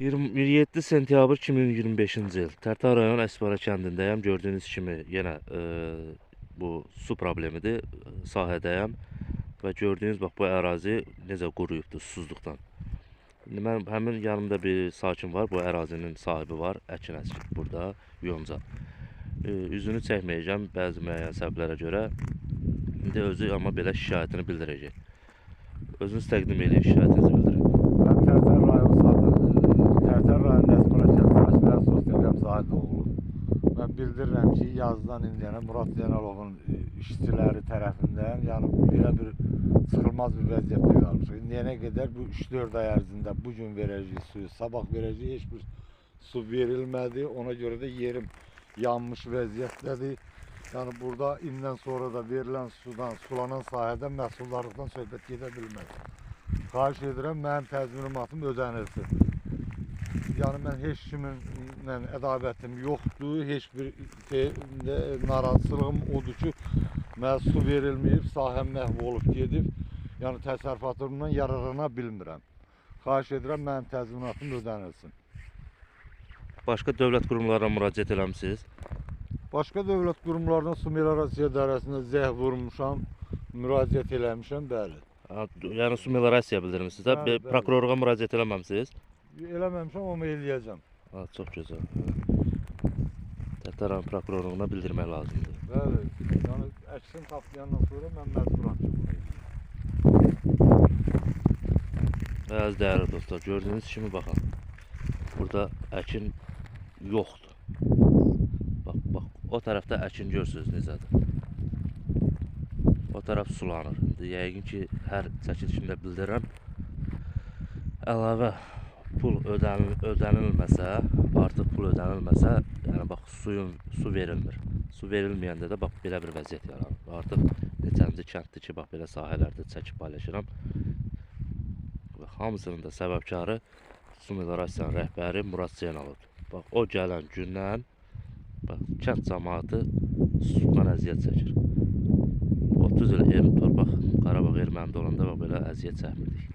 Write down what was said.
27 sentyabr 2025-ci il Tərtər rayon Əsbara kəndindəyəm. Gördüyünüz kimi yenə bu su problemidir. Sahədəyəm və gördüyünüz bax bu ərazi necə quruyubdur susuzluqdan. İndi mən həmin yanımda bir sakin var. Bu ərazinin sahibi var. Əkin əkir burada yonca. Üzünü çəkməyəcəm bəzi müəyyən səbəblərə görə. İndi özü amma belə şikayətini bildirəcək. Özünüz təqdim edin, şikayətinizi bildirin. Ben Tərtər rayon Tərtər rayon Əsbara kəndində sosial müsahibə oğlu. Mən bildirirəm ki, yazdan indiyənə Murad Zenalovun işçiləri tərəfindən yəni belə bir çıxılmaz bir vəziyyətdə qalmışıq. İndiyənə qədər bu 3-4 ay ərzində bugün verəcək suyu, sabah verəcək heç bir su verilmədi. Ona görə də yerim yanmış vəziyyətdədir. Yəni burada indən sonra da verilən sudan, sulanan sahədə məhsuldarlıqdan söhbət gedə bilməz. Xahiş edirəm, mənim təzminatım ödənilsin. Yəni mən heç kiminlə ədalətim yoxdur, heç bir narazılığım odur ki, mənə su verilməyib, sahəm məhv olub gedib. Yəni təsərrüfatımdan yararlana bilmirəm. Xahiş edirəm, mənim təzminatım ödənilsin. Başqa dövlət qurumlarına müraciət eləmisiniz? Başqa dövlət qurumlarına su meliorasiya idarəsinə zəng vurmuşam, müraciət eləmişəm, bəli. Yəni su meliorasiya bildirmisiniz də, Bəli, bəli. prokurorluğa müraciət eləməmisiniz? Eləməmişəm, amma eləyəcəm. Çox gözəl. Tərtər rayon prokurorluğuna bildirmək lazımdır. Bəli, yəni əksini taplayandan sonra mən məcburam ki, bunu eləyəm. Əziz dəyərli dostlar, gördüyünüz kimi baxın. Burada əkin yoxdur. Bax, o tərəfdə əkin görürsünüz necədir. O tərəf sulanır. İndi yəqin ki, hər çəkilişimdə bildirirəm. Əlavə pul ödənilməsə, artıq pul ödənilməsə, yəni bax su verilmir. Su verilməyəndə də bax belə bir vəziyyət yaranır. Artıq neçənci kənddir ki, bax belə sahələrdə çəkib paylaşıram. Hamısının da səbəbkarı su meliorasiyanın rəhbəri Murad Zenalovdur. Bax o gələn gündən bax kənd cəmaatı sudan əziyyət çəkir. 30 il torpaq Qarabağ ermənində olanda bax belə əziyyət çəkmirdik.